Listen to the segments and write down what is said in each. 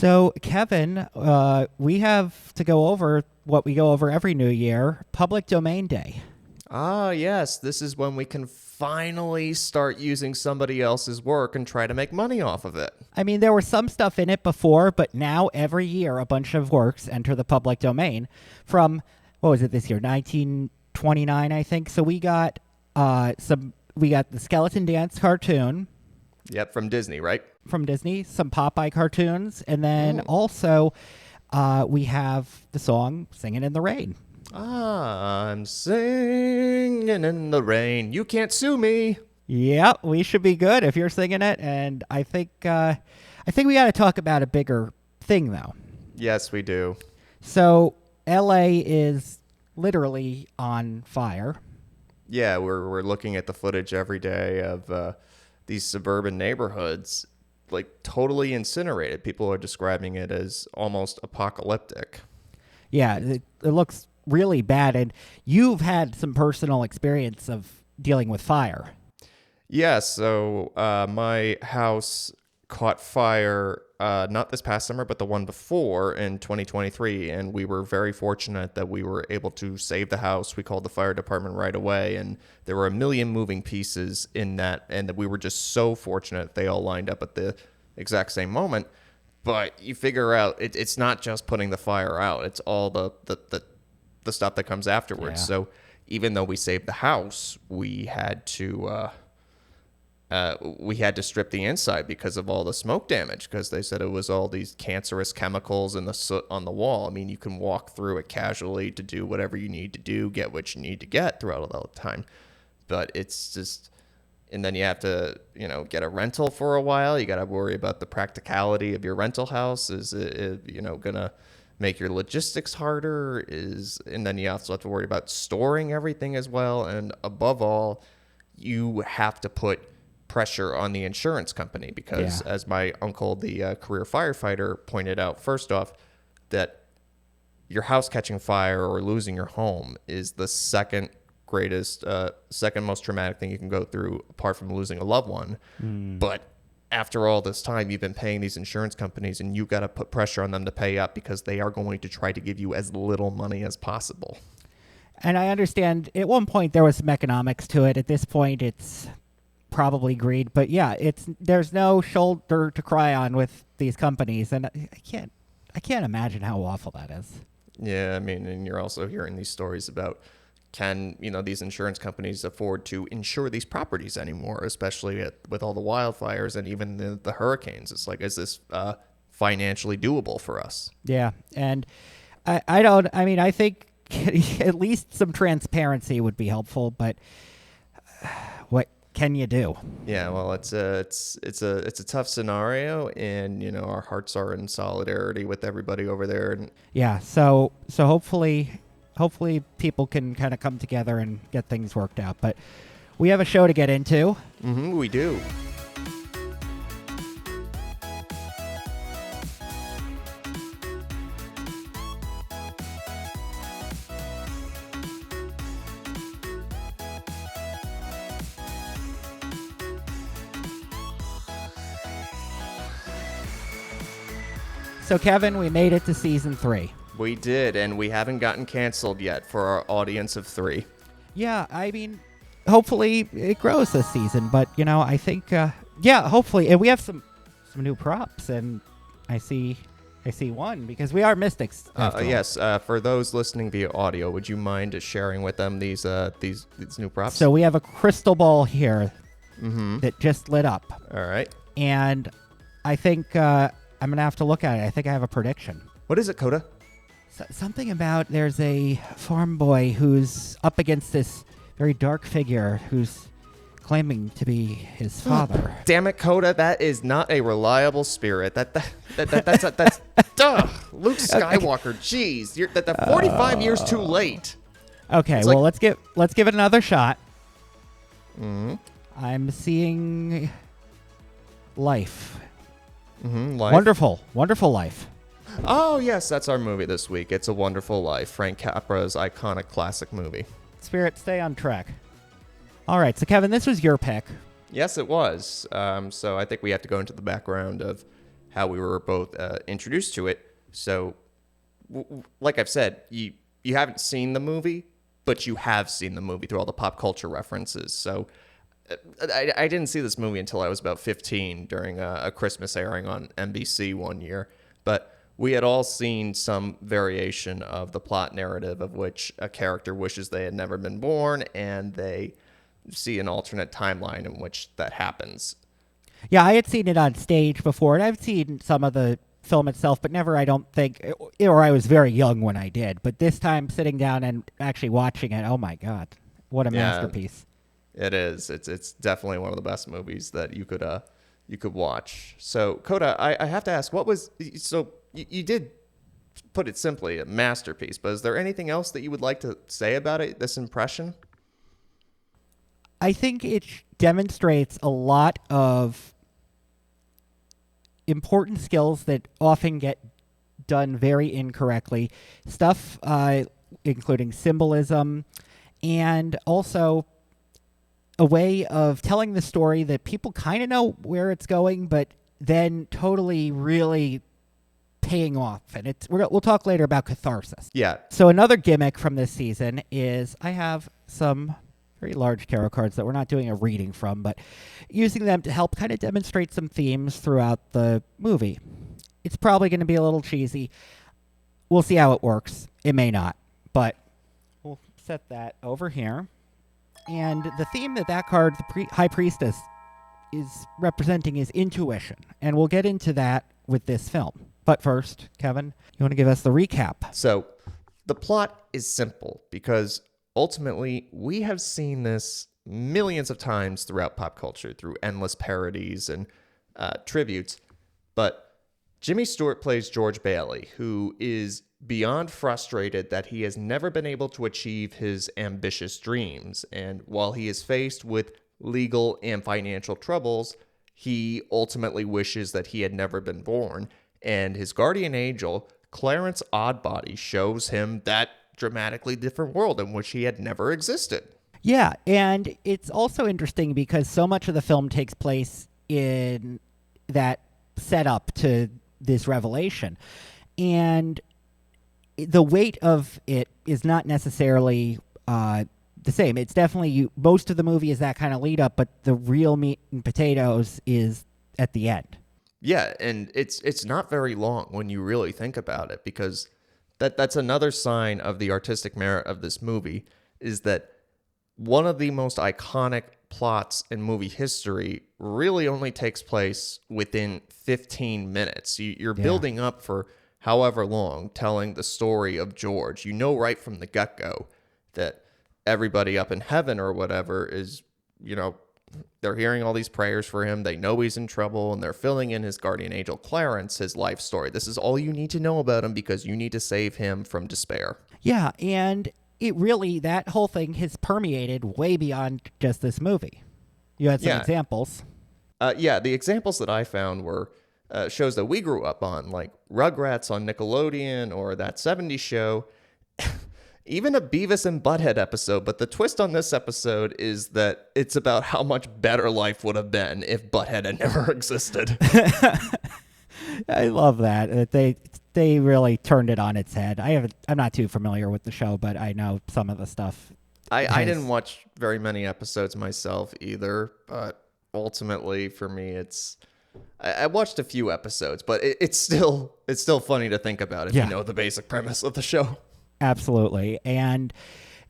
So, Kevin, we have to go over what we go over every New Year, Public Domain Day. Ah, yes. This is when we can finally start using somebody else's work and try to make money off of it. I mean, there was some stuff in it before, but now every year a bunch of works enter the public domain from, what was it this year, 1929, I think. So we got we got the Skeleton Dance cartoon. Yep, from Disney, right? From Disney, some Popeye cartoons, and then also we have the song Singing in the Rain. I'm singing in the rain. You can't sue me. Yeah, we should be good if you're singing it, and I think we got to talk about a bigger thing, though. Yes, we do. So L.A. is literally on fire. Yeah, we're looking at the footage every day of these suburban neighborhoods, like totally incinerated. People are describing it as almost apocalyptic. Yeah, it looks really bad, and you've had some personal experience of dealing with fire. Yeah, so my house caught fire not this past summer, but the one before in 2023, and we were very fortunate that we were able to save the house. We called the fire department right away, and there were a million moving pieces in that, and that we were just so fortunate they all lined up at the exact same moment. But you figure out it's not just putting the fire out; it's all the stuff that comes afterwards. Yeah. So even though we saved the house, we had to strip the inside because of all the smoke damage, because they said it was all these cancerous chemicals and the soot on the wall. I mean, you can walk through it casually to do whatever you need to do, get what you need to get throughout all the time. But it's just, and then you have to, get a rental for a while. You got to worry about the practicality of your rental house. Is it going to make your logistics harder? And then you also have to worry about storing everything as well. And above all, you have to put pressure on the insurance company because, as my uncle, the career firefighter, pointed out, first off, that your house catching fire or losing your home is the second most traumatic thing you can go through, apart from losing a loved one. But after all this time, you've been paying these insurance companies, and you got to put pressure on them to pay up because they are going to try to give you as little money as possible. And I understand at one point there was some economics to it. At this point, it's probably greed. But yeah, there's no shoulder to cry on with these companies, and I can't imagine how awful that is. Yeah, I mean, and you're also hearing these stories about, can these insurance companies afford to insure these properties anymore, especially with all the wildfires and even the hurricanes? It's like, is this financially doable for us? Yeah, and I think at least some transparency would be helpful, but what can you do? Yeah, well, it's a tough scenario, and our hearts are in solidarity with everybody over there. And yeah, so hopefully people can kind of come together and get things worked out. But we have a show to get into. We do. So, Kevin, we made it to season 3. We did, and we haven't gotten canceled yet for our audience of 3. Yeah, I mean, hopefully it grows this season, but I think hopefully, and we have some new props, and I see one because we are mystics. Yes, for those listening via audio, would you mind sharing with them these new props? So we have a crystal ball here that just lit up. All right, and I think I'm gonna have to look at it. I think I have a prediction. What is it, Coda? Something about there's a farm boy who's up against this very dark figure who's claiming to be his father. Damn it, Coda! That is not a reliable spirit. That's Luke Skywalker. Jeez, you're 45 years too late. Okay, it's well let's give it another shot. Mm-hmm. I'm seeing life. Life. Wonderful life. Oh, yes, that's our movie this week. It's A Wonderful Life, Frank Capra's iconic classic movie. Spirit, stay on track. All right, so Kevin, this was your pick. Yes, it was. So I think we have to go into the background of how we were both introduced to it. So, like I've said, you haven't seen the movie, but you have seen the movie through all the pop culture references. So, I didn't see this movie until I was about 15 during a Christmas airing on NBC one year. But we had all seen some variation of the plot narrative of which a character wishes they had never been born, and they see an alternate timeline in which that happens. Yeah, I had seen it on stage before, and I've seen some of the film itself, but never, I don't think, or I was very young when I did. But this time, sitting down and actually watching it, oh my God, what a masterpiece! It is. It's definitely one of the best movies that you could watch. So, Coda, I have to ask, you did put it simply, a masterpiece, but is there anything else that you would like to say about it, this impression? I think it demonstrates a lot of important skills that often get done very incorrectly. Stuff including symbolism, and also a way of telling the story that people kind of know where it's going, but then totally really paying off. And we'll talk later about catharsis. Yeah. So another gimmick from this season is I have some very large tarot cards that we're not doing a reading from, but using them to help kind of demonstrate some themes throughout the movie. It's probably going to be a little cheesy. We'll see how it works. It may not, but we'll set that over here. And the theme that card, the High Priestess, is representing is intuition. And we'll get into that with this film. But first, Kevin, you want to give us the recap? So the plot is simple because ultimately we have seen this millions of times throughout pop culture through endless parodies and tributes. But Jimmy Stewart plays George Bailey, who is beyond frustrated that he has never been able to achieve his ambitious dreams. And while he is faced with legal and financial troubles, he ultimately wishes that he had never been born. And his guardian angel, Clarence Oddbody, shows him that dramatically different world in which he had never existed. Yeah, and it's also interesting because so much of the film takes place in that setup to this revelation. And the weight of it is not necessarily the same. It's definitely, most of the movie is that kind of lead up, but the real meat and potatoes is at the end. Yeah, and it's not very long when you really think about it, because that's another sign of the artistic merit of this movie, is that one of the most iconic plots in movie history really only takes place within 15 minutes. You're building up for however long, telling the story of George. You know right from the get-go that everybody up in heaven or whatever is, they're hearing all these prayers for him. They know he's in trouble, and they're filling in his guardian angel, Clarence, his life story. This is all you need to know about him because you need to save him from despair. Yeah, and it really, that whole thing has permeated way beyond just this movie. You had some examples. The examples that I found were shows that we grew up on, like Rugrats on Nickelodeon or That 70s Show. Even a Beavis and Butthead episode, but the twist on this episode is that it's about how much better life would have been if Butthead had never existed. I love that. They really turned it on its head. I'm not too familiar with the show, but I know some of the stuff. I didn't watch very many episodes myself either, but ultimately for me I watched a few episodes, but it's still funny to think about if you know the basic premise of the show. Absolutely. And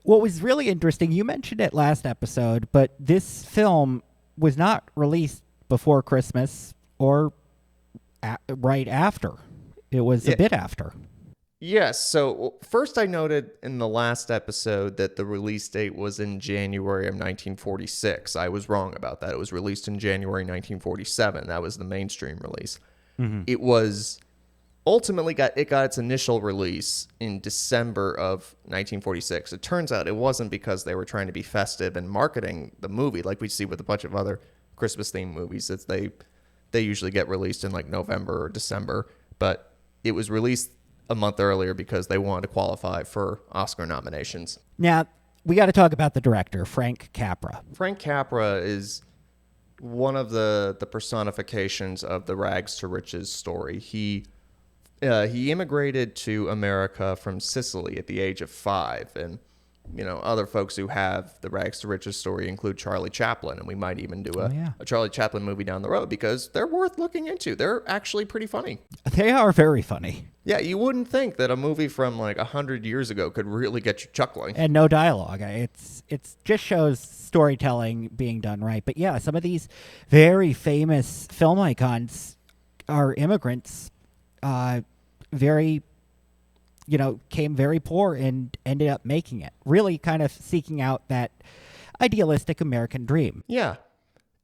what was really interesting, you mentioned it last episode, but this film was not released before Christmas or right after. It was a bit after. Yes. So first I noted in the last episode that the release date was in January of 1946. I was wrong about that. It was released in January 1947. That was the mainstream release. Mm-hmm. It was ultimately got its initial release in December of 1946. It turns out it wasn't because they were trying to be festive and marketing the movie like we see with a bunch of other Christmas-themed movies. It's they usually get released in like November or December, but it was released a month earlier because they wanted to qualify for Oscar nominations. Now, we got to talk about the director, Frank Capra. Frank Capra is one of the personifications of the rags to riches story. He immigrated to America from Sicily at the age of 5, and other folks who have the rags to riches story include Charlie Chaplin, and we might even do Oh, yeah. a Charlie Chaplin movie down the road because they're worth looking into. They're actually pretty funny. They are very funny. Yeah, you wouldn't think that a movie from like 100 years ago could really get you chuckling. And no dialogue. It's just shows storytelling being done right. But yeah, some of these very famous film icons are immigrants. Very, came very poor and ended up making it. Really kind of seeking out that idealistic American dream. Yeah.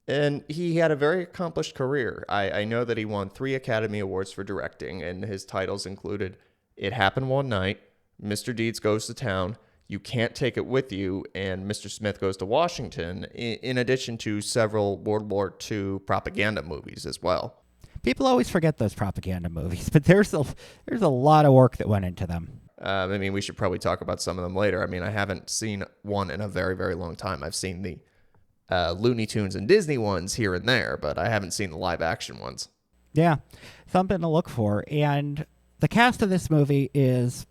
And he had a very accomplished career. I know that he won 3 Academy Awards for directing, and his titles included It Happened One Night, Mr. Deeds Goes to Town, You Can't Take It With You, and Mr. Smith Goes to Washington, in addition to several World War II propaganda movies as well. People always forget those propaganda movies, but there's a lot of work that went into them. We should probably talk about some of them later. I haven't seen one in a very, very long time. I've seen the Looney Tunes and Disney ones here and there, but I haven't seen the live action ones. Yeah, something to look for. And the cast of this movie is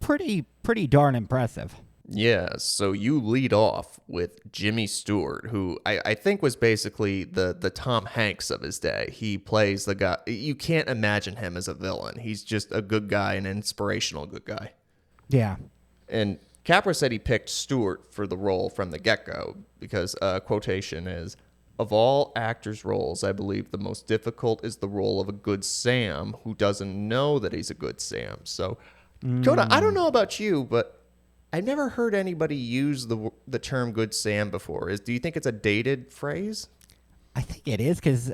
pretty darn impressive. Yeah, so you lead off with Jimmy Stewart, who I think was basically the Tom Hanks of his day. He plays the guy. You can't imagine him as a villain. He's just a good guy, an inspirational good guy. Yeah. And Capra said he picked Stewart for the role from the get-go because quotation is, "Of all actors' roles, I believe the most difficult is the role of a good Sam who doesn't know that he's a good Sam." So, Coda, I don't know about you, but I've never heard anybody use the term good Sam before. Do you think it's a dated phrase? I think it is because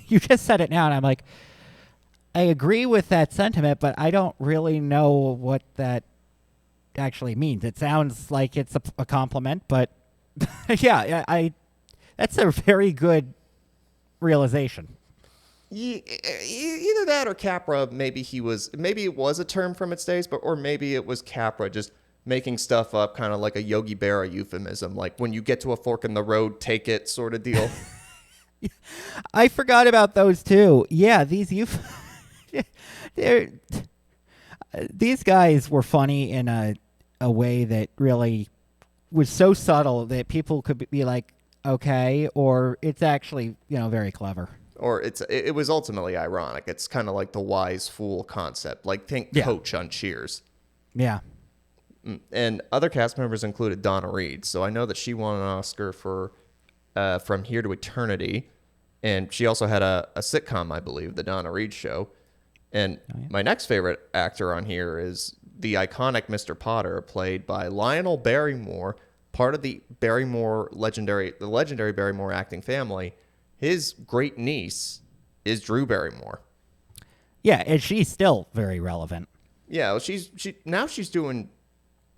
you just said it now, and I'm like, I agree with that sentiment, but I don't really know what that actually means. It sounds like it's a compliment, but yeah, that's a very good realization. Either that or Capra, maybe it was a term from its days, or maybe it was Capra just making stuff up, kind of like a Yogi Berra euphemism, like when you get to a fork in the road, take it sort of deal. I forgot about those too. Yeah, these guys were funny in a way that really was so subtle that people could be like, okay, or it's actually, very clever. Or it was ultimately ironic. It's kind of like the wise fool concept. Like think Coach on Cheers. Yeah. And other cast members included Donna Reed. So I know that she won an Oscar for From Here to Eternity. And she also had a sitcom, I believe, The Donna Reed Show. And my next favorite actor on here is the iconic Mr. Potter, played by Lionel Barrymore, part of the legendary Barrymore acting family. His great niece is Drew Barrymore. Yeah, and she's still very relevant. Yeah, well, she's doing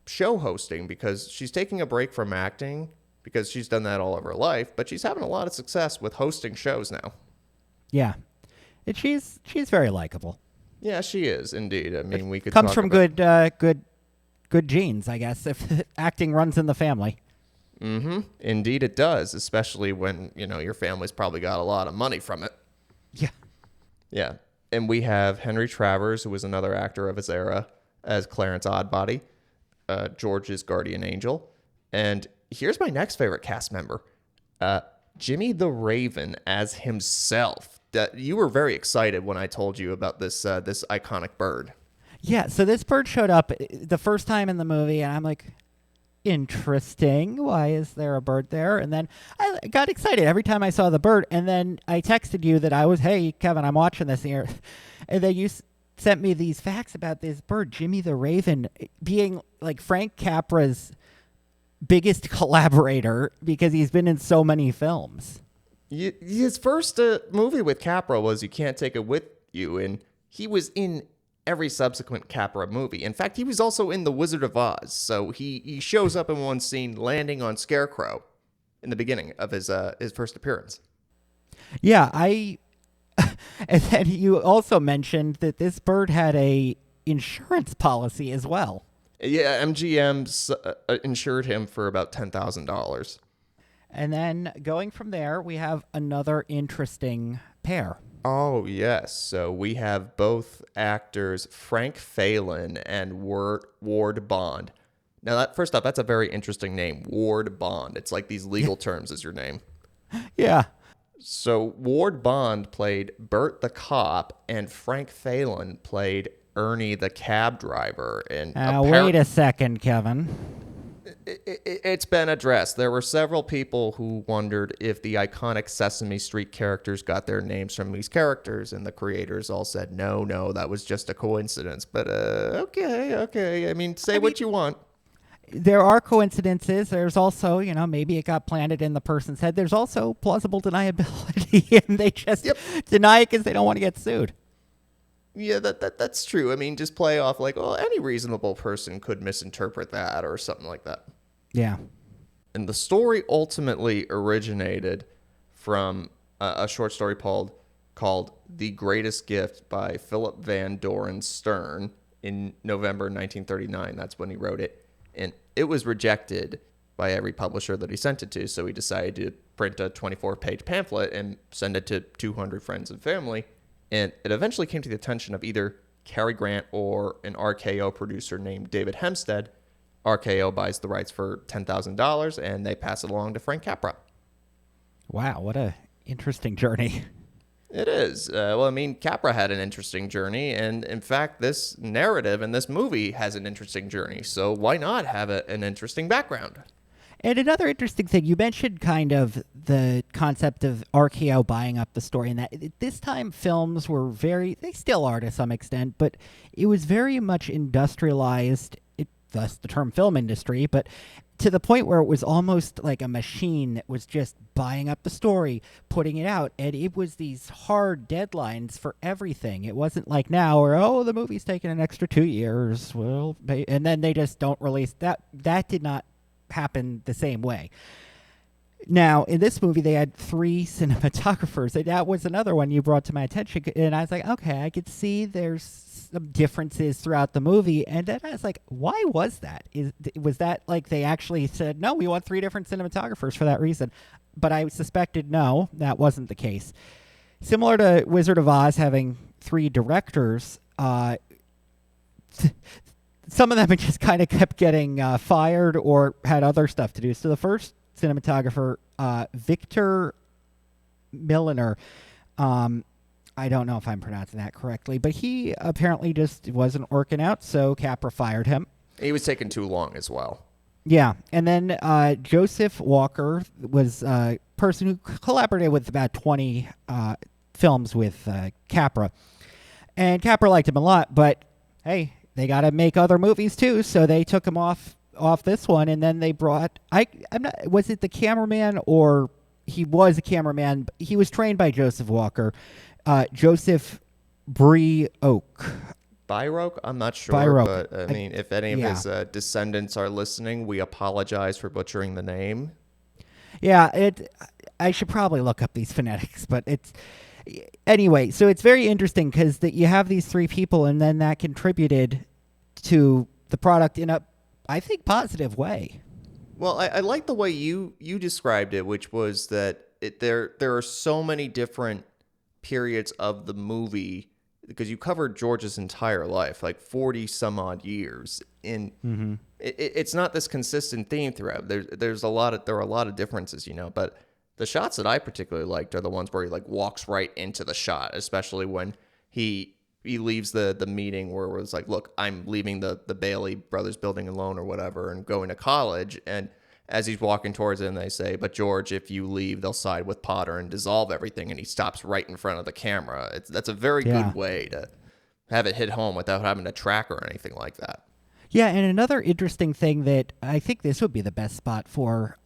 show hosting because she's taking a break from acting because she's done that all of her life, but she's having a lot of success with hosting shows now. Yeah, and she's very likable. Yeah, she is indeed. We could comes talk from about good genes, I guess, if acting runs in the family. Mm-hmm. Indeed, it does, especially when your family's probably got a lot of money from it. Yeah. Yeah, and we have Henry Travers, who was another actor of his era, as Clarence Oddbody. George's guardian angel. And here's my next favorite cast member, Jimmy the Raven as himself. You were very excited when I told you about this iconic bird. Yeah, so this bird showed up the first time in the movie, and I'm like, interesting. Why is there a bird there? And then I got excited every time I saw the bird, and then I texted you that hey, Kevin, I'm watching this here. And then you sent me these facts about this bird, Jimmy the Raven, being like Frank Capra's biggest collaborator because he's been in so many films. His first movie with Capra was You Can't Take It With You, and he was in every subsequent Capra movie. In fact, he was also in The Wizard of Oz, so he shows up in one scene landing on Scarecrow in the beginning of his first appearance. Yeah, and then you also mentioned that this bird had a insurance policy as well. Yeah, MGM insured him for about $10,000. And then going from there, we have another interesting pair. Oh, yes. So we have both actors, Frank Phelan and Ward Bond. Now, first off, that's a very interesting name, Ward Bond. It's like these legal terms as your name. Yeah. So Ward Bond played Bert the cop, and Frank Phelan played Ernie the cab driver. And Wait a second, Kevin. it's been addressed. There were several people who wondered if the iconic Sesame Street characters got their names from these characters, and the creators all said, no, that was just a coincidence. But okay. I mean, what you want. There are coincidences. There's also, maybe it got planted in the person's head. There's also plausible deniability, and they just deny it because they don't want to get sued. Yeah, that's true. I mean, just play off like, well, any reasonable person could misinterpret that or something like that. Yeah. And the story ultimately originated from a short story called The Greatest Gift by Philip Van Doren Stern in November 1939. That's when he wrote it. And it was rejected by every publisher that he sent it to, so he decided to print a 24-page pamphlet and send it to 200 friends and family. And it eventually came to the attention of either Cary Grant or an RKO producer named David Hempstead. RKO buys the rights for $10,000, and they pass it along to Frank Capra. Wow, what a interesting journey. It is. Well, I mean, Capra had an interesting journey, and in fact, this narrative in this movie has an interesting journey. So why not have an interesting background? And another interesting thing, you mentioned kind of the concept of RKO buying up the story, and that this time films were they still are to some extent, but it was very much industrialized, thus the term film industry, but to the point where it was almost like a machine that was just buying up the story, putting it out, and it was these hard deadlines for everything. It wasn't like now where, the movie's taking an extra 2 years, and then they just don't release that. That did not happen the same way. Now, in this movie, they had 3 cinematographers, and that was another one you brought to my attention, and I was like, okay, I could see there's some differences throughout the movie, and then I was like, why was that? Was that like they actually said, no, we want 3 different cinematographers for that reason? But I suspected, no, that wasn't the case. Similar to Wizard of Oz having 3 directors, some of them just kind of kept getting fired or had other stuff to do. So the first cinematographer, Victor Milliner, I don't know if I'm pronouncing that correctly, but he apparently just wasn't working out, so Capra fired him. He was taking too long as well. Yeah, and then Joseph Walker was a person who collaborated with about 20 films with Capra. And Capra liked him a lot, but hey, they got to make other movies too, so they took him off this one, and then they brought was it the cameraman, or he was a cameraman? He was trained by Joseph Walker, Joseph Oak. Byroke? I'm not sure, Byroke. But I mean, if any of his descendants are listening, we apologize for butchering the name. Yeah, I should probably look up these phonetics, but anyway. So it's very interesting because you have these 3 people, and then that contributed to the product in a, I think, positive way. Well, I like the way you described it, which was that there are so many different periods of the movie, because you covered George's entire life, like 40 some odd years, and it's not this consistent theme throughout. There are a lot of differences, but the shots that I particularly liked are the ones where he like walks right into the shot, especially when he leaves the meeting where it was like, look, I'm leaving the Bailey Brothers building alone or whatever and going to college, and as he's walking towards it, and they say, but George, if you leave, they'll side with Potter and dissolve everything. And he stops right in front of the camera. That's a very good way to have it hit home without having to track or anything like that. Yeah, and another interesting thing that I think this would be the best spot for,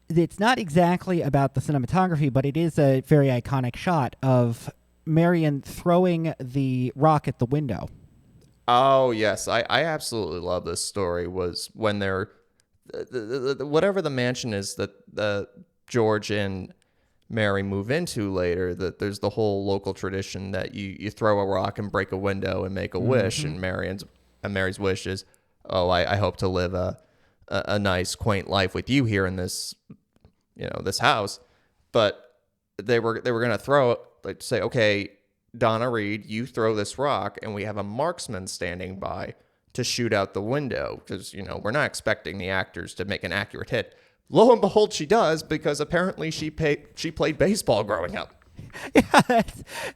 it's not exactly about the cinematography, but it is a very iconic shot of Marion throwing the rock at the window. Oh, yes. I absolutely love this story, was when they're whatever the mansion is that George and Mary move into later, that there's the whole local tradition that you throw a rock and break a window and make a wish, and Mary's wish is, I hope to live a nice, quaint life with you here in this, this house. But they were going to throw it, like say, okay, Donna Reed, you throw this rock, and we have a marksman standing by to shoot out the window because, we're not expecting the actors to make an accurate hit. Lo and behold, she does, because apparently she played baseball growing up. Yeah,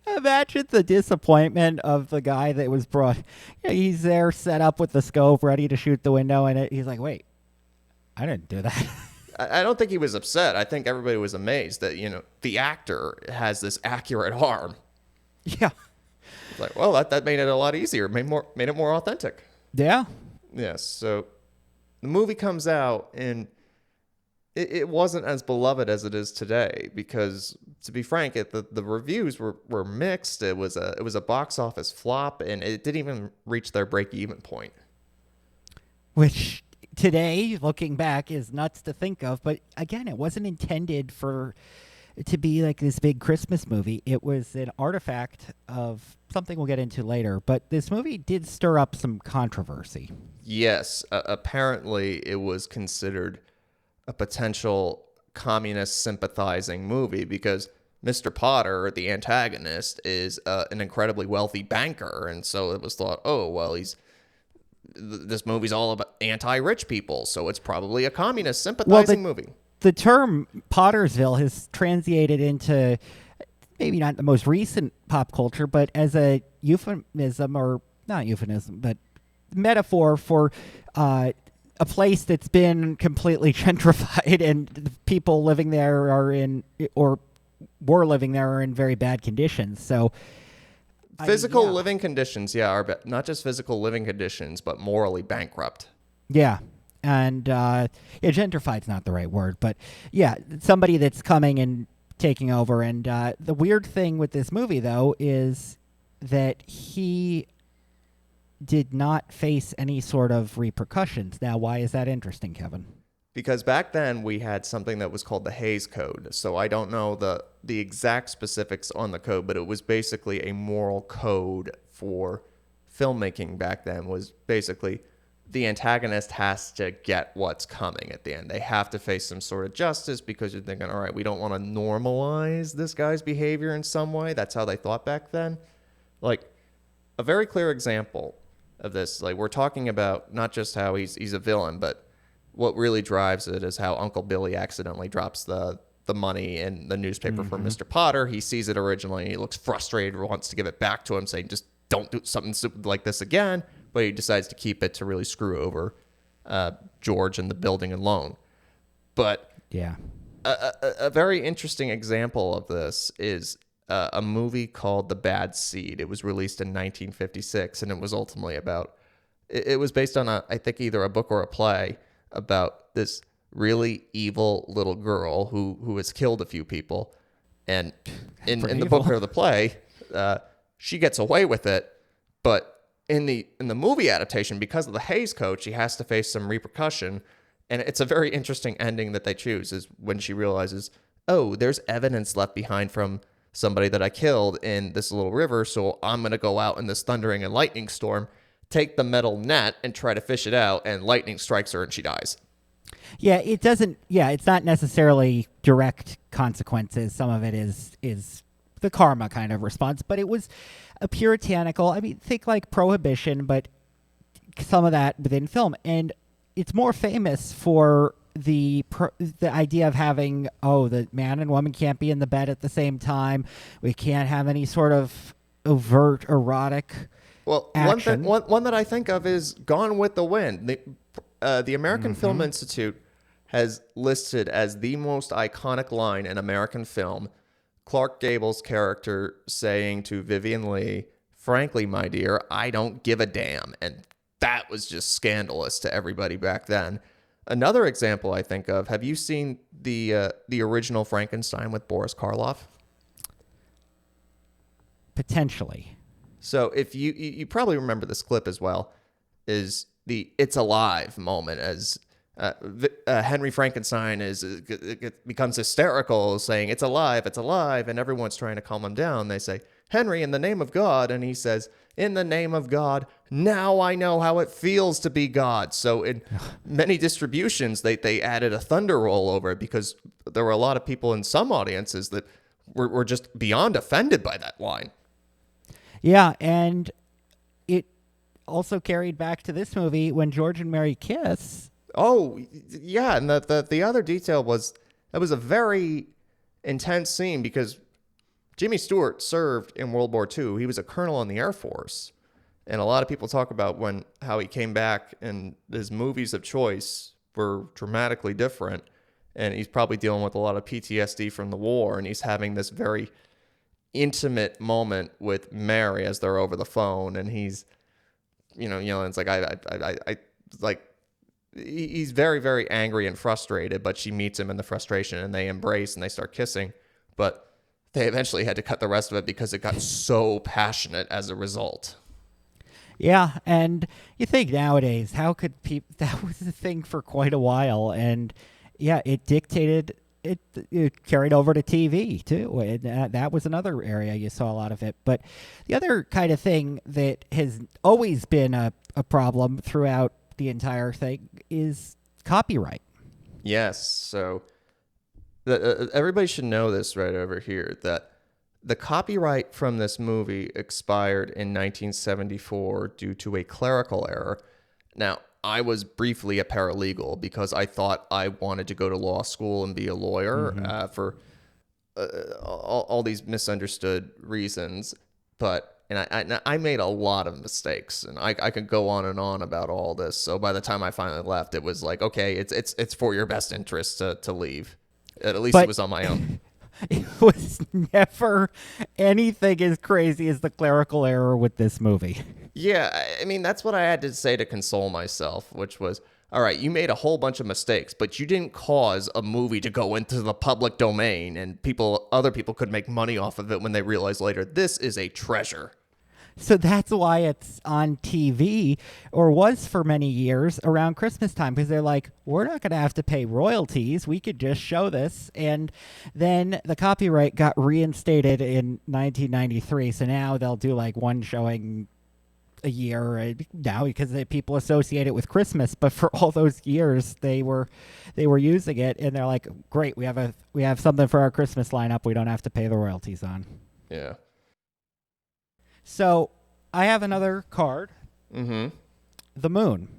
imagine the disappointment of the guy that was brought. He's there set up with the scope, ready to shoot the window, and he's like, wait, I didn't do that. I don't think he was upset. I think everybody was amazed that, the actor has this accurate arm. Yeah. It's like, well, that made it a lot easier. Made it more authentic. Yeah. Yes. So the movie comes out, and it wasn't as beloved as it is today because, to be frank, the reviews were mixed. It was a box office flop, and it didn't even reach their break-even point. Which today, looking back, is nuts to think of. But again, it wasn't intended to be like this big Christmas movie. It was an artifact of something we'll get into later. But this movie did stir up some controversy. Yes. Apparently, it was considered a potential communist sympathizing movie because Mr. Potter, the antagonist, is an incredibly wealthy banker. And so it was thought, oh, well, this movie's all about anti-rich people, so it's probably a communist sympathizing movie. The term Pottersville has translated into maybe not the most recent pop culture, but as a euphemism, or not euphemism, but metaphor for a place that's been completely gentrified, and the people living there were living there are in very bad conditions. So physical living conditions, are not just physical living conditions, but morally bankrupt. Yeah. And gentrified's not the right word, but yeah, somebody that's coming and taking over. And the weird thing with this movie, though, is that he did not face any sort of repercussions. Now, why is that interesting, Kevin? Because back then we had something that was called the Hays Code. So I don't know the exact specifics on the code, but it was basically a moral code for filmmaking back then. Was basically the antagonist has to get what's coming at the end. They have to face some sort of justice because you're thinking, all right, we don't want to normalize this guy's behavior in some way. That's how they thought back then. Like, a very clear example of this, like, we're talking about not just how he's a villain, but what really drives it is how Uncle Billy accidentally drops the money in the newspaper for Mr. Potter. He sees it originally. He looks frustrated, wants to give it back to him, saying, just don't do something stupid like this again. But he decides to keep it to really screw over George and the building and loan. But yeah, a very interesting example of this is a movie called The Bad Seed. It was released in 1956, and it was ultimately about... It was based on, I think, either a book or a play about this really evil little girl who has killed a few people. And in the book or the play, she gets away with it, but in the movie adaptation, because of the Hays Code, she has to face some repercussion. And it's a very interesting ending that they choose, is when she realizes, oh, there's evidence left behind from somebody that I killed in this little river, so I'm going to go out in this thundering and lightning storm, take the metal net and try to fish it out, and lightning strikes her and she dies. Yeah, it's not necessarily direct consequences. Some of it is the karma kind of response, but it was a puritanical, I mean, think like Prohibition, but some of that within film. And it's more famous for the idea of having, the man and woman can't be in the bed at the same time. We can't have any sort of overt erotic action. One that I think of is Gone with the Wind. The American Film Institute has listed as the most iconic line in American film Clark Gable's character saying to Vivian Leigh, "Frankly, my dear, I don't give a damn." And that was just scandalous to everybody back then. Another example I think of, have you seen the original Frankenstein with Boris Karloff? Potentially. So if you probably remember this clip as well, is the "It's alive" moment as Henry Frankenstein becomes hysterical, saying it's alive, and everyone's trying to calm him down. They say, "Henry, in the name of God," and he says, in the name of God, now I know how it feels to be God. So in many distributions, they added a thunder roll over it because there were a lot of people in some audiences that were just beyond offended by that line. Yeah, and it also carried back to this movie when George and Mary kiss. Oh, yeah, and the other detail was that was a very intense scene because Jimmy Stewart served in World War II. He was a colonel in the Air Force. And a lot of people talk about how he came back and his movies of choice were dramatically different. And he's probably dealing with a lot of PTSD from the war. And he's having this very intimate moment with Mary as they're over the phone. And he's, it's like, he's very, very angry and frustrated, but she meets him in the frustration and they embrace and they start kissing. But they eventually had to cut the rest of it because it got so passionate as a result. Yeah, and you think nowadays, how could people? That was the thing for quite a while, and yeah, it dictated. It carried over to TV too, and that was another area you saw a lot of it. But the other kind of thing that has always been a problem throughout the entire thing is copyright. Yes, so everybody should know this right over here, that the copyright from this movie expired in 1974 due to a clerical error. Now, I was briefly a paralegal because I thought I wanted to go to law school and be a lawyer for all these misunderstood reasons. And I made a lot of mistakes, and I could go on and on about all this. So by the time I finally left, it was like, okay, it's for your best interest to leave. At least it was on my own. It was never anything as crazy as the clerical error with this movie. Yeah, I mean, that's what I had to say to console myself, which was, all right, you made a whole bunch of mistakes, but you didn't cause a movie to go into the public domain and other people could make money off of it when they realized later, this is a treasure. So that's why it's on TV, or was for many years, around Christmas time, because they're like, we're not going to have to pay royalties. We could just show this. And then the copyright got reinstated in 1993. So now they'll do like one showing a year now because people associate it with Christmas. But for all those years, they were using it, and they're like, great, we have something for our Christmas lineup we don't have to pay the royalties on. Yeah. So I have another card. Mm-hmm. The moon.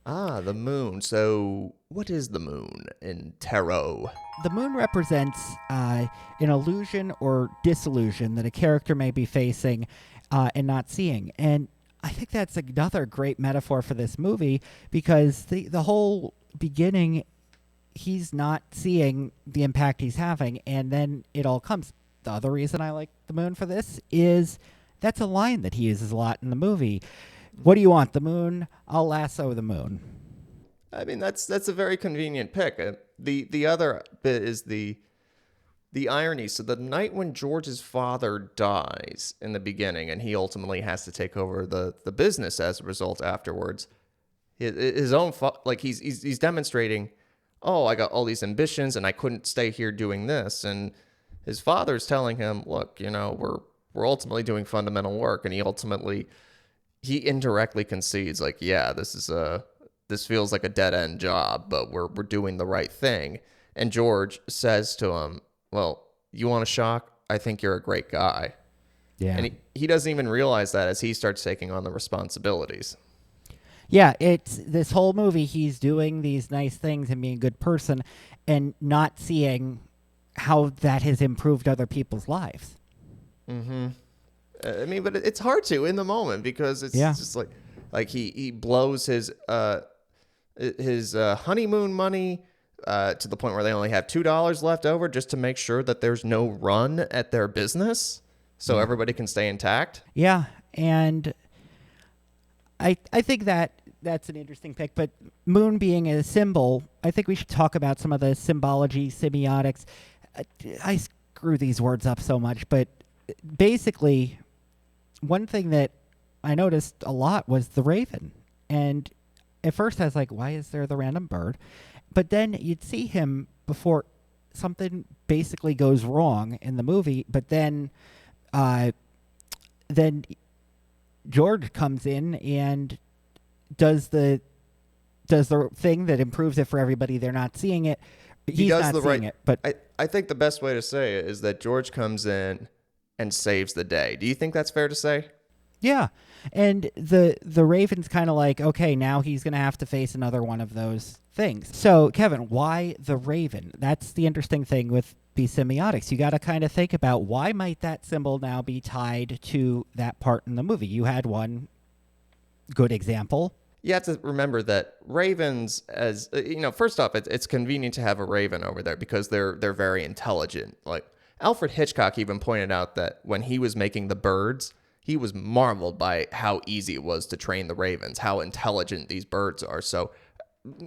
Ah, the moon. So what is the moon in tarot? The moon represents an illusion or disillusion that a character may be facing and not seeing. And I think that's another great metaphor for this movie because the whole beginning, he's not seeing the impact he's having, and then it all comes. The other reason I like the moon for this is that's a line that he uses a lot in the movie. What do you want, the moon? I'll lasso the moon. I mean, that's a very convenient pick. The other bit is the irony. So the night when George's father dies in the beginning, and he ultimately has to take over the business as a result afterwards, his own he's demonstrating, oh, I got all these ambitions, and I couldn't stay here doing this, and his father's telling him, look, we're ultimately doing fundamental work, and he indirectly concedes, like, yeah, this feels like a dead end job, but we're doing the right thing. And George says to him, well, you want a shock? I think you're a great guy. Yeah. And he doesn't even realize that as he starts taking on the responsibilities. Yeah, it's this whole movie, he's doing these nice things and being a good person and not seeing how that has improved other people's lives. Mm-hmm. I mean, but it's hard to in the moment because it's just like he blows his honeymoon money to the point where they only have $2 left over just to make sure that there's no run at their business so everybody can stay intact. Yeah, and I think that's an interesting pick. But moon being a symbol, I think we should talk about some of the symbology, semiotics. I screw these words up so much, but basically, one thing that I noticed a lot was the raven. And at first I was like, why is there the random bird? But then you'd see him before something basically goes wrong in the movie, but then George comes in and does the thing that improves it for everybody. They're not seeing it. He He's does not the seeing right. it, but I think the best way to say it is that George comes in and saves the day. Do you think that's fair to say? yeah. And the Raven's kind of like, okay, now he's going to have to face another one of those things. So, Kevin, why the Raven? That's the interesting thing with these semiotics. You got to kind of think about, why might that symbol now be tied to that part in the movie? You had one good example. You have to remember that ravens, as first off, it's convenient to have a raven over there because they're very intelligent. Like Alfred Hitchcock even pointed out that when he was making the birds, he was marveled by how easy it was to train the ravens, how intelligent these birds are. So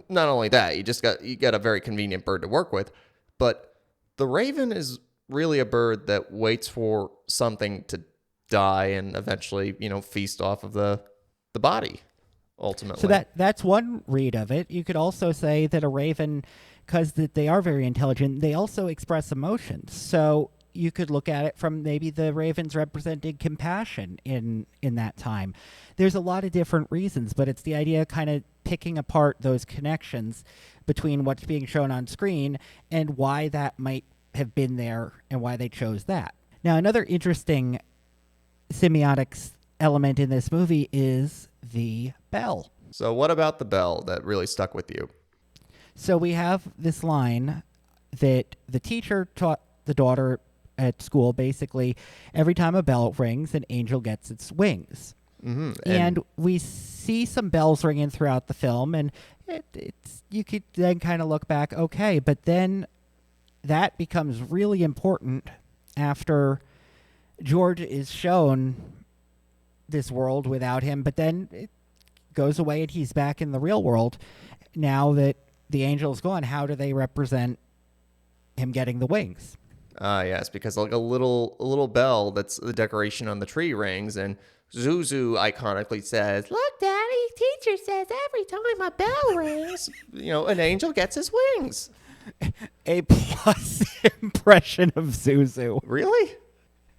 not only that, you got a very convenient bird to work with, but the raven is really a bird that waits for something to die and eventually, feast off of the body ultimately. So that's one read of it. You could also say that a raven, because they are very intelligent, they also express emotions. So you could look at it from maybe the ravens representing compassion in that time. There's a lot of different reasons, but it's the idea of kind of picking apart those connections between what's being shown on screen and why that might have been there and why they chose that. Now, another interesting semiotics element in this movie is the bell. So what about the bell that really stuck with you? So we have this line that the teacher taught the daughter at school. Basically, every time a bell rings, an angel gets its wings. Mm-hmm. And we see some bells ringing throughout the film, and it's you could then kind of look back, okay, but then that becomes really important after George is shown this world without him, but then it goes away and he's back in the real world. Now that the angel's gone, how do they represent him getting the wings? Yes, because like a little bell that's the decoration on the tree rings, and Zuzu iconically says, "Look, Daddy, teacher says every time a bell rings, an angel gets his wings." A plus impression of Zuzu. Really?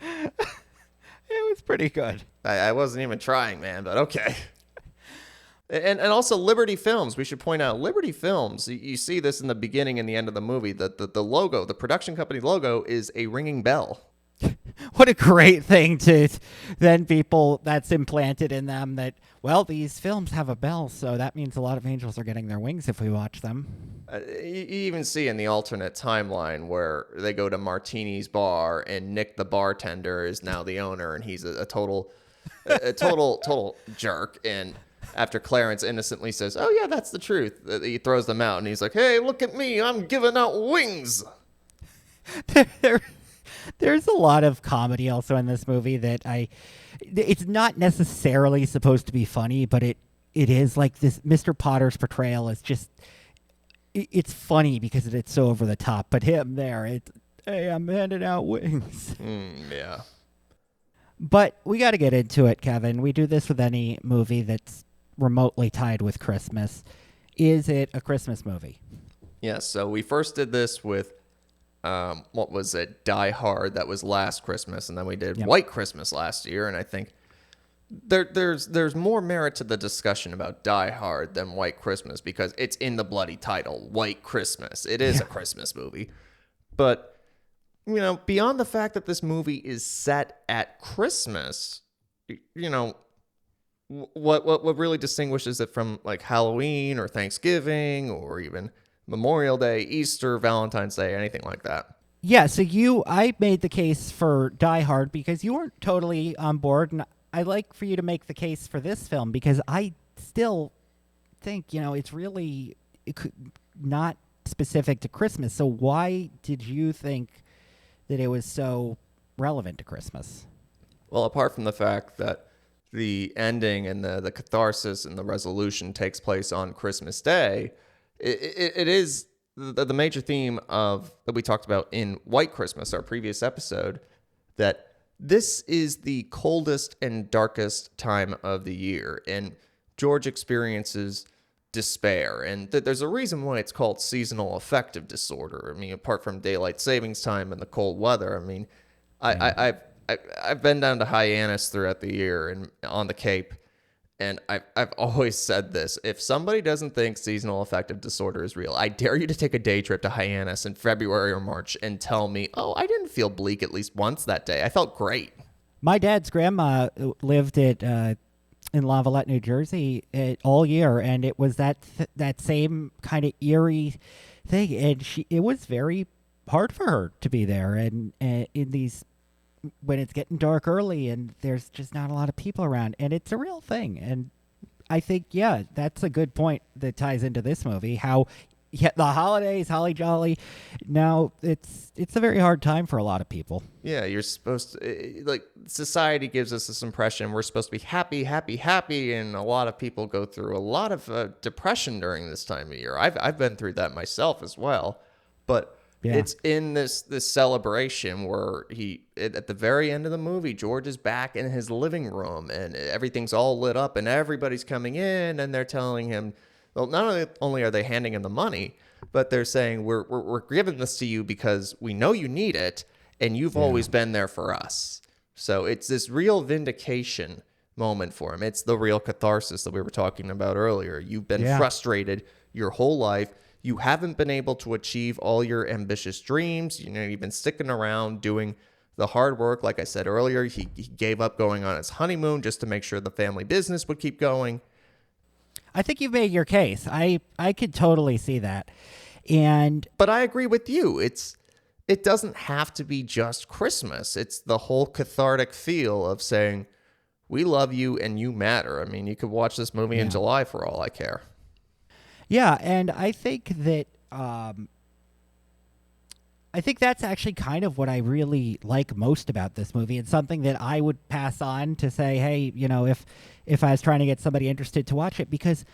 It was pretty good. I wasn't even trying, man, but okay. And also Liberty Films. We should point out Liberty Films. You see this in the beginning and the end of the movie. The logo, the production company logo, is a ringing bell. What a great thing to then people that's implanted in them that, well, these films have a bell, so that means a lot of angels are getting their wings if we watch them. You even see in the alternate timeline where they go to Martini's bar and Nick the bartender is now the owner, and he's a total jerk. And after Clarence innocently says, "Oh yeah, that's the truth," he throws them out, and he's like, "Hey, look at me, I'm giving out wings." There's a lot of comedy also in this movie that it's not necessarily supposed to be funny, but it is. Like this Mr. Potter's portrayal is just, it's funny because it's so over the top, but him there, hey, I'm handing out wings. Yeah. But we got to get into it, Kevin. We do this with any movie that's remotely tied with Christmas. Is it a Christmas movie? Yes. So we first did this with what was it? Die Hard. That was last Christmas, and then we did White Christmas last year. And I think there's more merit to the discussion about Die Hard than White Christmas because it's in the bloody title, White Christmas. It is a Christmas movie, but beyond the fact that this movie is set at Christmas, what really distinguishes it from like Halloween or Thanksgiving or even Memorial Day, Easter, Valentine's Day, anything like that? Yeah, so I made the case for Die Hard because you weren't totally on board, and I'd like for you to make the case for this film because I still think, it's really not specific to Christmas. So why did you think that it was so relevant to Christmas? Well, apart from the fact that the ending and the catharsis and the resolution takes place on Christmas Day, it is the major theme that we talked about in White Christmas, our previous episode, that this is the coldest and darkest time of the year, and George experiences despair, and there's a reason why it's called seasonal affective disorder. I mean, apart from daylight savings time and the cold weather, I mean, I've been down to Hyannis throughout the year and on the Cape, and I've always said this: if somebody doesn't think seasonal affective disorder is real, I dare you to take a day trip to Hyannis in February or March and tell me, oh, I didn't feel bleak at least once that day. I felt great. My dad's grandma lived in Lavallette, New Jersey, all year, and it was that same kind of eerie thing, and it was very hard for her to be there, and in these when it's getting dark early and there's just not a lot of people around, and it's a real thing. And I think, yeah, that's a good point that ties into this movie. How the holidays, holly jolly. Now it's a very hard time for a lot of people. Yeah, you're supposed to, like, society gives us this impression we're supposed to be happy, happy, happy, and a lot of people go through a lot of depression during this time of year. I've been through that myself as well, but Yeah. it's in this celebration where at the very end of the movie, George is back in his living room and everything's all lit up and everybody's coming in and they're telling him, well, not only are they handing him the money, but they're saying we're giving this to you because we know you need it and you've always been there for us. So it's this real vindication moment for him. It's the real catharsis that we were talking about earlier. You've been frustrated your whole life. You haven't been able to achieve all your ambitious dreams. You know, you've been sticking around doing the hard work. Like I said earlier, he gave up going on his honeymoon just to make sure the family business would keep going. I think you've made your case. I could totally see that. But I agree with you. It doesn't have to be just Christmas. It's the whole cathartic feel of saying, we love you and you matter. I mean, you could watch this movie in July for all I care. Yeah, and I think that that's actually kind of what I really like most about this movie. It's something that I would pass on to say, hey, you know, if I was trying to get somebody interested to watch it, because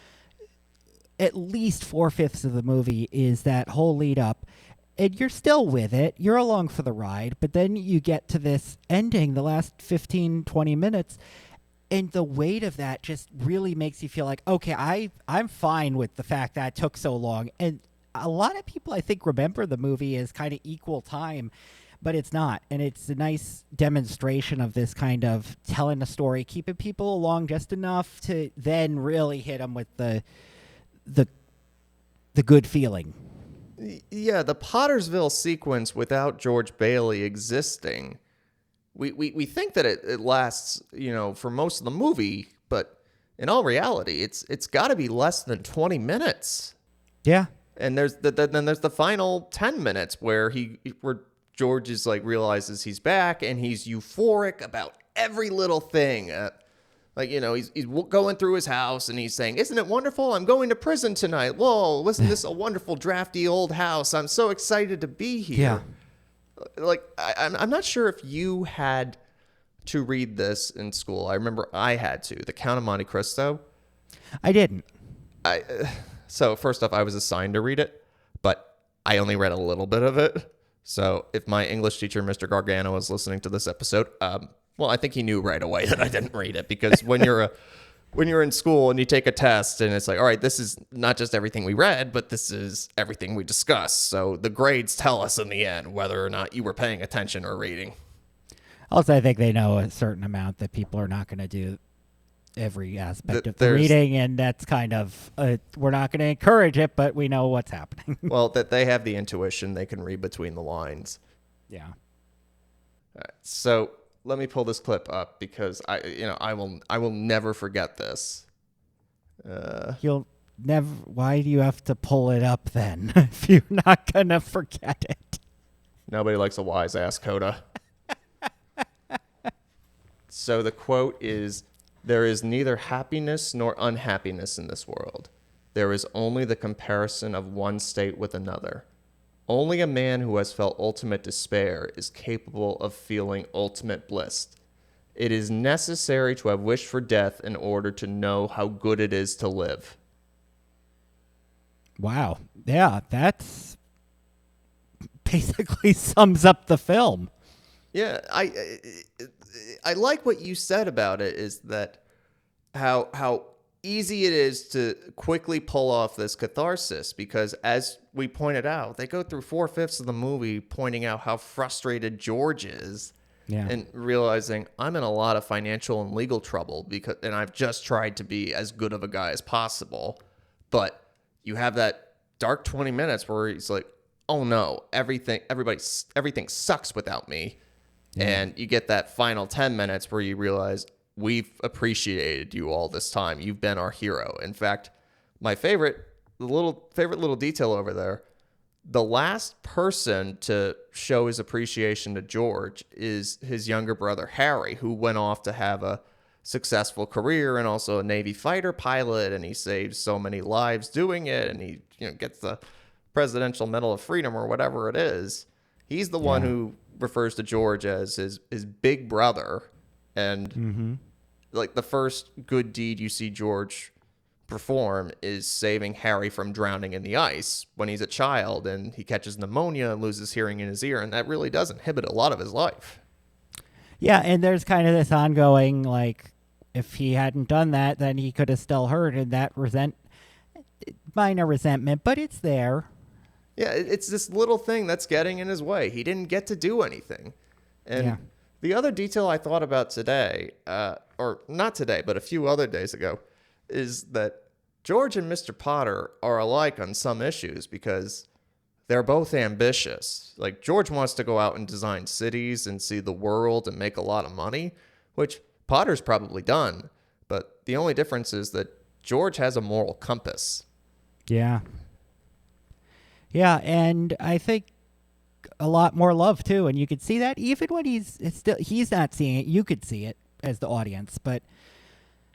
at least 4/5 of the movie is that whole lead up, and you're still with it. You're along for the ride, but then you get to this ending, the last 15, 20 minutes, and the weight of that just really makes you feel like, okay, I'm fine with the fact that it took so long. And a lot of people, I think, remember the movie as kind of equal time, but it's not. And it's a nice demonstration of this kind of telling a story, keeping people along just enough to then really hit them with the good feeling. Yeah, the Pottersville sequence without George Bailey existing, we think that it lasts, you know, for most of the movie, but in all reality, it's got to be less than 20 minutes. Yeah. And there's the final 10 minutes where George is like realizes he's back and he's euphoric about every little thing. Like, you know, he's going through his house and he's saying, "Isn't it wonderful? I'm going to prison tonight. Whoa, isn't this a wonderful drafty old house? I'm so excited to be here." Yeah. Like, I'm not sure if you had to read this in school. I remember I had to. The Count of Monte Cristo. I didn't. So first off, I was assigned to read it, but I only read a little bit of it. So if my English teacher, Mr. Gargano, was listening to this episode, well, I think he knew right away that I didn't read it, because when you're in school and you take a test and it's like, all right, this is not just everything we read, but this is everything we discussed. So the grades tell us in the end whether or not you were paying attention or reading. Also, I think they know a certain amount that people are not going to do every aspect of the reading, and that's kind of we're not going to encourage it, but we know what's happening. Well, that they have the intuition, they can read between the lines. Yeah. All right, so let me pull this clip up because I will never forget this. You'll never. Why do you have to pull it up then if you're not gonna forget it? Nobody likes a wise ass Coda. So the quote is, "There is neither happiness nor unhappiness in this world. There is only the comparison of one state with another. Only a man who has felt ultimate despair is capable of feeling ultimate bliss. It is necessary to have wished for death in order to know how good it is to live." Wow. Yeah, that's basically sums up the film. Yeah, I like what you said about it, is that how easy it is to quickly pull off this catharsis, because as we pointed out, they go through 4/5 of the movie pointing out how frustrated George is, Yeah. and realizing I'm in a lot of financial and legal trouble and I've just tried to be as good of a guy as possible. But you have that dark 20 minutes where he's like, oh no, everything sucks without me. Yeah. And you get that final 10 minutes where you realize we've appreciated you all this time. You've been our hero. In fact, my favorite little detail over there, the last person to show his appreciation to George is his younger brother, Harry, who went off to have a successful career and also a Navy fighter pilot. And he saves so many lives doing it. And he gets the Presidential Medal of Freedom or whatever it is. He's the one who refers to George as his big brother. And like the first good deed you see George perform is saving Harry from drowning in the ice when he's a child and he catches pneumonia and loses hearing in his ear. And that really does inhibit a lot of his life. Yeah, and there's kind of this ongoing, like, if he hadn't done that, then he could have still heard, and that minor resentment, but it's there. Yeah, it's this little thing that's getting in his way. He didn't get to do anything. And the other detail I thought about today, or not today, but a few other days ago, is that George and Mr. Potter are alike on some issues because they're both ambitious. Like, George wants to go out and design cities and see the world and make a lot of money, which Potter's probably done. But the only difference is that George has a moral compass. Yeah. Yeah, and I think a lot more love too, and you could see that even when he's not seeing it. You could see it as the audience, but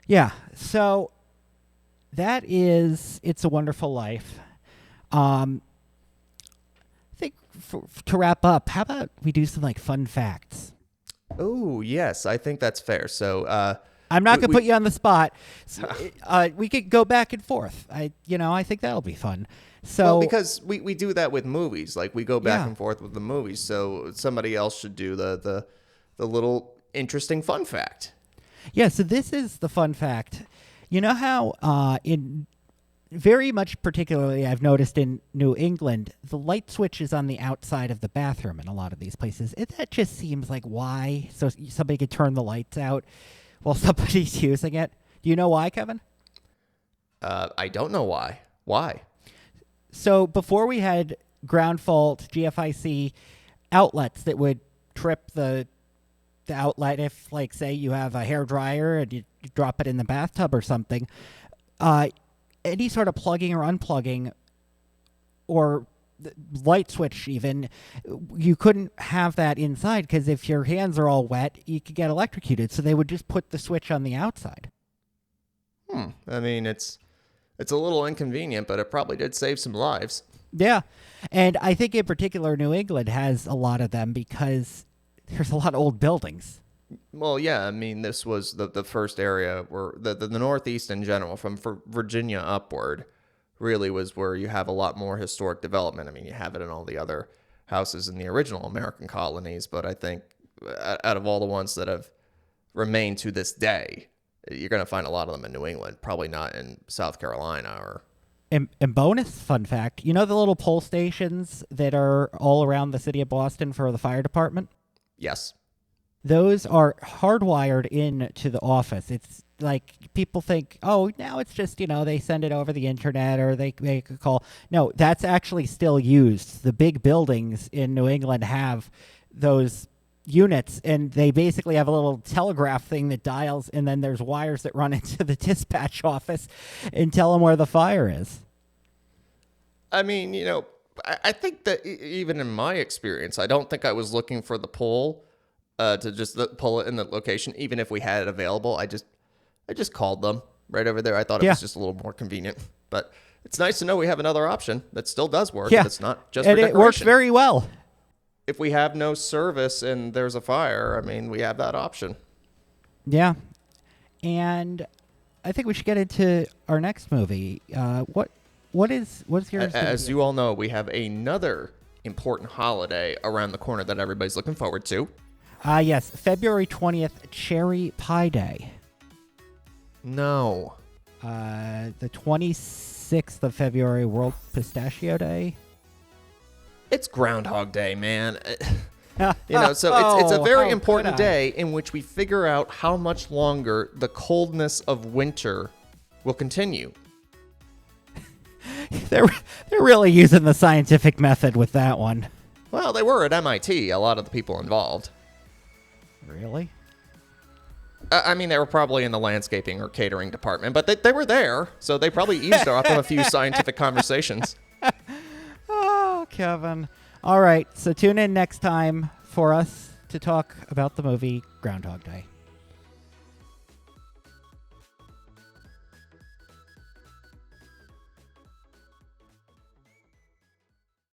yeah. So that is It's a Wonderful Life. I think to wrap up, how about we do some like fun facts? Oh yes, I think that's fair. So I'm not going to put you on the spot. So, we could go back and forth. I think that'll be fun. So, well, because we do that with movies. Like, we go back and forth with the movies. So somebody else should do the little interesting fun fact. Yeah, so this is the fun fact. You know how in very much particularly I've noticed in New England, the light switch is on the outside of the bathroom in a lot of these places. That just seems like why? So somebody could turn the lights out while somebody's using it. Do you know why, Kevin? I don't know why. Why? So before we had ground fault GFIC outlets that would trip the outlet if, like, say you have a hair dryer and you drop it in the bathtub or something, any sort of plugging or unplugging or light switch even, you couldn't have that inside because if your hands are all wet, you could get electrocuted. So they would just put the switch on the outside. I mean, it's a little inconvenient, but it probably did save some lives. Yeah. And I think in particular New England has a lot of them because there's a lot of old buildings. Well, yeah, I mean, this was the first area where the Northeast in general, from Virginia upward, really was where you have a lot more historic development. I mean, you have it in all the other houses in the original American colonies, but I think out of all the ones that have remained to this day, you're going to find a lot of them in New England, probably not in South Carolina or... And bonus fun fact, you know the little pole stations that are all around the city of Boston for the fire department? Yes. Those are hardwired into the office. It's like people think, oh, now it's just, they send it over the internet or they make a call. No, that's actually still used. The big buildings in New England have those units, and they basically have a little telegraph thing that dials, and then there's wires that run into the dispatch office and tell them where the fire is. I mean, I think that even in my experience, I don't think I was looking for the pole to just pull it in the location, even if we had it available. I just called them right over there. I thought it was just a little more convenient, but it's nice to know we have another option that still does work. Yeah. It's not just and for it decoration. works very well. If we have no service and there's a fire, I mean, we have that option. Yeah. And I think we should get into our next movie. What's yours? As you all know, we have another important holiday around the corner that everybody's looking forward to. Yes, February 20th, Cherry Pie Day. No. The 26th of February, World Pistachio Day. It's Groundhog Day, man. So it's a very how important could I? day in which we figure out how much longer the coldness of winter will continue. They're really using the scientific method with that one. Well, they were at MIT, a lot of the people involved. Really? I mean, they were probably in the landscaping or catering department, but they were there, so they probably eavesdropped on a few scientific conversations. Oh, Kevin. All right, so tune in next time for us to talk about the movie Groundhog Day.